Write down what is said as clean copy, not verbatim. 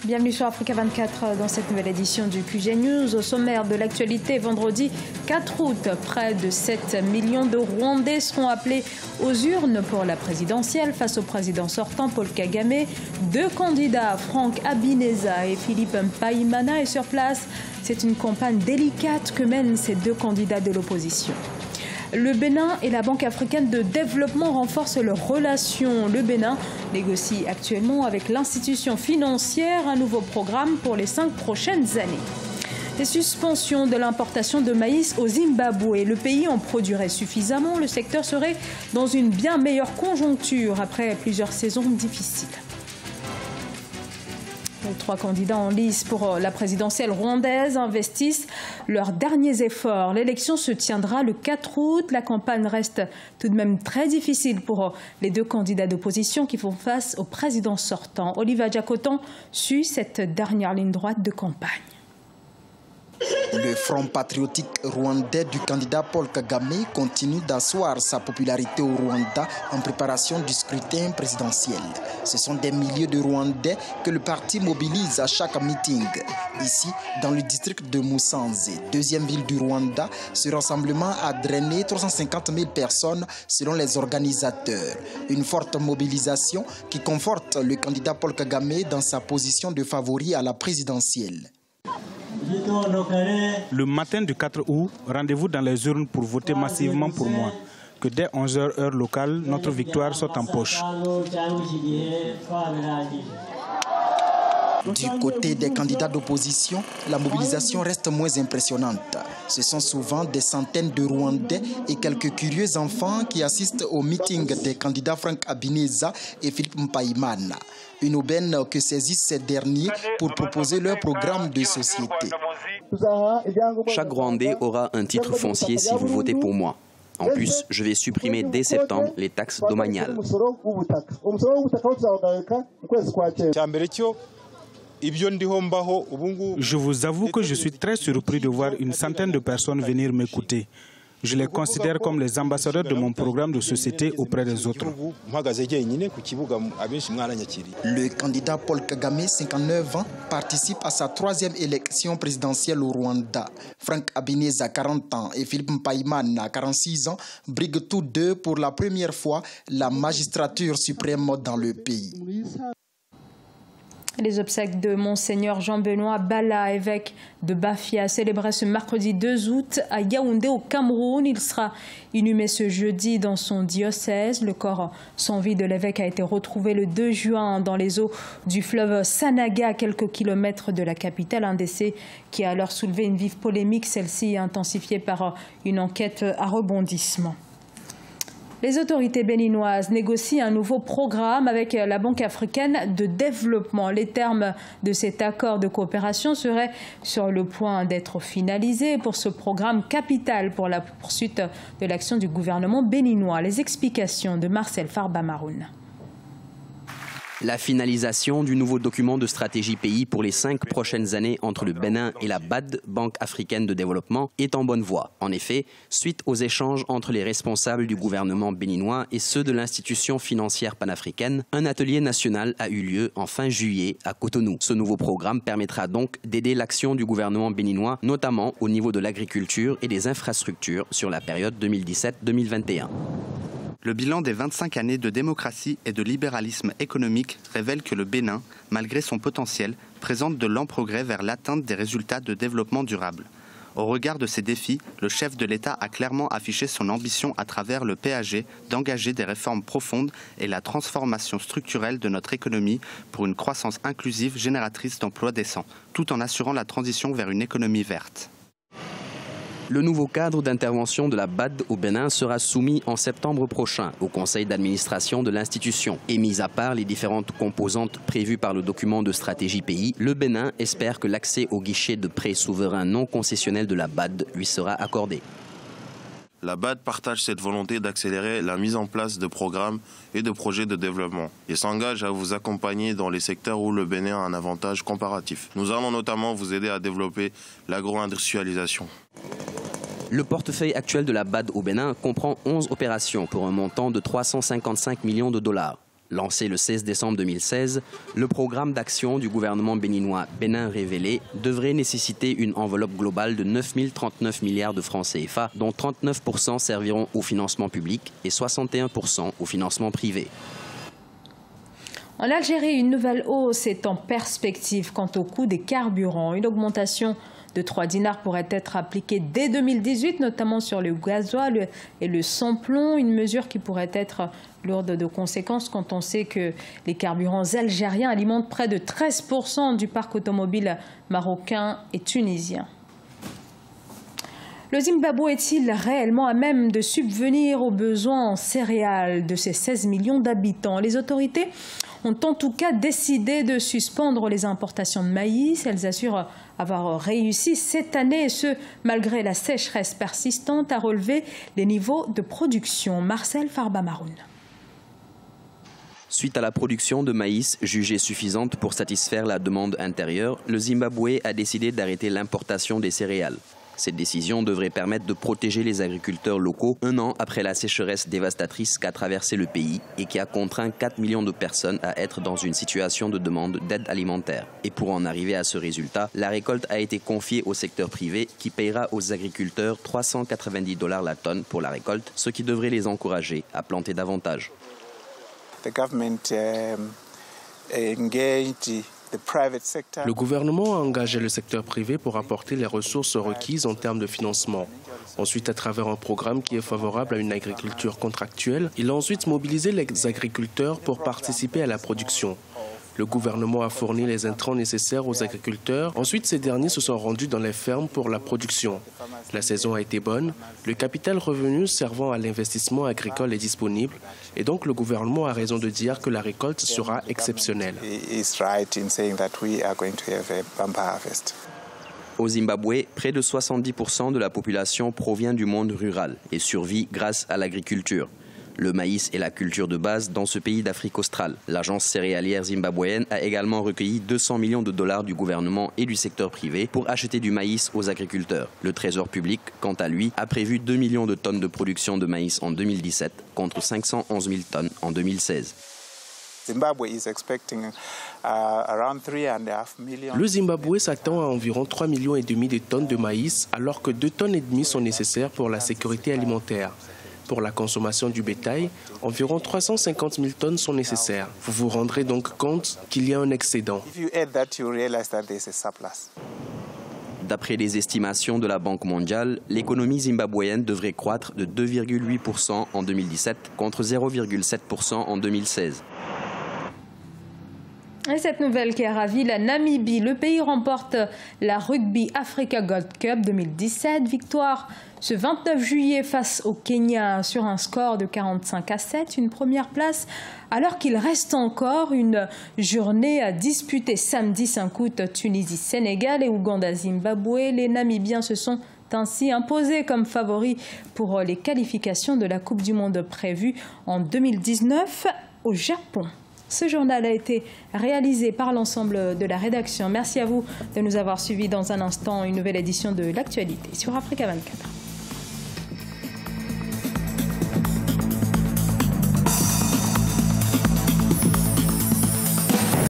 Bienvenue sur Africa 24 dans cette nouvelle édition du QG News. Au sommaire de l'actualité, vendredi 4 août, près de 7 millions de Rwandais seront appelés aux urnes pour la présidentielle face au président sortant Paul Kagame. Deux candidats, Franck Habineza et Philippe Mpayimana, est sur place. C'est une campagne délicate que mènent ces deux candidats de l'opposition. Le Bénin et la Banque africaine de développement renforcent leurs relations. Le Bénin négocie actuellement avec l'institution financière un nouveau programme pour les 5 prochaines années. Les suspensions de l'importation de maïs au Zimbabwe. Le pays en produirait suffisamment. Le secteur serait dans une bien meilleure conjoncture après plusieurs saisons difficiles. Les 3 candidats en lice pour la présidentielle rwandaise investissent leurs derniers efforts. L'élection se tiendra le 4 août. La campagne reste tout de même très difficile pour les 2 candidats d'opposition qui font face au président sortant. Oliva Jacoton suit cette dernière ligne droite de campagne. Le Front patriotique rwandais du candidat Paul Kagame continue d'asseoir sa popularité au Rwanda en préparation du scrutin présidentiel. Ce sont des milliers de Rwandais que le parti mobilise à chaque meeting. Ici, dans le district de Musanze, deuxième ville du Rwanda, ce rassemblement a drainé 350 000 personnes selon les organisateurs. Une forte mobilisation qui conforte le candidat Paul Kagame dans sa position de favori à la présidentielle. Le matin du 4 août, rendez-vous dans les urnes pour voter massivement pour moi. Que dès 11h heure locale, notre victoire soit en poche. Du côté des candidats d'opposition, la mobilisation reste moins impressionnante. Ce sont souvent des centaines de Rwandais et quelques curieux enfants qui assistent au meeting des candidats Franck Habineza et Philippe Mpayimana. Une aubaine que saisissent ces derniers pour proposer leur programme de société. Chaque Rwandais aura un titre foncier si vous votez pour moi. En plus, je vais supprimer dès septembre les taxes domaniales. Je vous avoue que je suis très surpris de voir une centaine de personnes venir m'écouter. Je les considère comme les ambassadeurs de mon programme de société auprès des autres. Le candidat Paul Kagame, 59 ans, participe à sa 3e élection présidentielle au Rwanda. Franck Habineza, 40 ans, et Philippe Mpayimana, 46 ans, briguent tous deux pour la première fois la magistrature suprême dans le pays. Les obsèques de Monseigneur Jean-Benoît Bala, évêque de Bafia, célébrées ce mercredi 2 août à Yaoundé au Cameroun. Il sera inhumé ce jeudi dans son diocèse. Le corps sans vie de l'évêque a été retrouvé le 2 juin dans les eaux du fleuve Sanaga, à quelques kilomètres de la capitale. Un décès qui a alors soulevé une vive polémique, celle-ci intensifiée par une enquête à rebondissement. Les autorités béninoises négocient un nouveau programme avec la Banque africaine de développement. Les termes de cet accord de coopération seraient sur le point d'être finalisés pour ce programme capital pour la poursuite de l'action du gouvernement béninois. Les explications de Marcel Farba-Maroun. La finalisation du nouveau document de stratégie pays pour les 5 prochaines années entre le Bénin et la BAD, Banque africaine de développement, est en bonne voie. En effet, suite aux échanges entre les responsables du gouvernement béninois et ceux de l'institution financière panafricaine, un atelier national a eu lieu en fin juillet à Cotonou. Ce nouveau programme permettra donc d'aider l'action du gouvernement béninois, notamment au niveau de l'agriculture et des infrastructures sur la période 2017-2021. Le bilan des 25 années de démocratie et de libéralisme économique révèle que le Bénin, malgré son potentiel, présente de lents progrès vers l'atteinte des résultats de développement durable. Au regard de ces défis, le chef de l'État a clairement affiché son ambition à travers le PAG d'engager des réformes profondes et la transformation structurelle de notre économie pour une croissance inclusive génératrice d'emplois décents, tout en assurant la transition vers une économie verte. Le nouveau cadre d'intervention de la BAD au Bénin sera soumis en septembre prochain au conseil d'administration de l'institution. Et mis à part les différentes composantes prévues par le document de stratégie pays, le Bénin espère que l'accès au guichet de prêts souverains non concessionnels de la BAD lui sera accordé. La BAD partage cette volonté d'accélérer la mise en place de programmes et de projets de développement et s'engage à vous accompagner dans les secteurs où le Bénin a un avantage comparatif. Nous allons notamment vous aider à développer l'agro-industrialisation. Le portefeuille actuel de la BAD au Bénin comprend 11 opérations pour un montant de 355 millions de dollars. Lancé le 16 décembre 2016, le programme d'action du gouvernement béninois Bénin Révélé devrait nécessiter une enveloppe globale de 9 039 milliards de francs CFA, dont 39% serviront au financement public et 61% au financement privé. En Algérie, une nouvelle hausse est en perspective quant au coût des carburants. Une augmentation de 3 dinars pourrait être appliquée dès 2018, notamment sur le gasoil et le sans-plomb, une mesure qui pourrait être lourde de conséquences quand on sait que les carburants algériens alimentent près de 13% du parc automobile marocain et tunisien. Le Zimbabwe est-il réellement à même de subvenir aux besoins en céréales de ses 16 millions d'habitants? Les autorités ont en tout cas décidé de suspendre les importations de maïs. Elles assurent avoir réussi cette année, et ce, malgré la sécheresse persistante, à relever les niveaux de production. Marcel Farba-Maroun. Suite à la production de maïs jugée suffisante pour satisfaire la demande intérieure, le Zimbabwe a décidé d'arrêter l'importation des céréales. Cette décision devrait permettre de protéger les agriculteurs locaux un an après la sécheresse dévastatrice qu'a traversé le pays et qui a contraint 4 millions de personnes à être dans une situation de demande d'aide alimentaire. Et pour en arriver à ce résultat, la récolte a été confiée au secteur privé qui payera aux agriculteurs 390 $ la tonne pour la récolte, ce qui devrait les encourager à planter davantage. Le gouvernement a engagé le secteur privé pour apporter les ressources requises en termes de financement. Ensuite, à travers un programme qui est favorable à une agriculture contractuelle, il a ensuite mobilisé les agriculteurs pour participer à la production. Le gouvernement a fourni les intrants nécessaires aux agriculteurs. Ensuite, ces derniers se sont rendus dans les fermes pour la production. La saison a été bonne, le capital revenu servant à l'investissement agricole est disponible et donc le gouvernement a raison de dire que la récolte sera exceptionnelle. Au Zimbabwe, près de 70% de la population provient du monde rural et survit grâce à l'agriculture. Le maïs est la culture de base dans ce pays d'Afrique australe. L'agence céréalière zimbabwéenne a également recueilli 200 millions de dollars du gouvernement et du secteur privé pour acheter du maïs aux agriculteurs. Le Trésor public, quant à lui, a prévu 2 millions de tonnes de production de maïs en 2017 contre 511 000 tonnes en 2016. Le Zimbabwe s'attend à environ 3,5 millions de tonnes de maïs alors que 2,5 tonnes sont nécessaires pour la sécurité alimentaire. Pour la consommation du bétail, environ 350 000 tonnes sont nécessaires. Vous vous rendrez donc compte qu'il y a un excédent. D'après les estimations de la Banque mondiale, l'économie zimbabwéenne devrait croître de 2,8% en 2017 contre 0,7% en 2016. Et cette nouvelle qui a ravi la Namibie. Le pays remporte la Rugby Africa Gold Cup 2017. Victoire ce 29 juillet face au Kenya sur un score de 45-7. Une première place alors qu'il reste encore une journée à disputer samedi 5 août. Tunisie-Sénégal et Ouganda-Zimbabwe. Les Namibiens se sont ainsi imposés comme favoris pour les qualifications de la Coupe du Monde prévue en 2019 au Japon. Ce journal a été réalisé par l'ensemble de la rédaction. Merci à vous de nous avoir suivis. Dans un instant, une nouvelle édition de l'actualité sur Africa 24.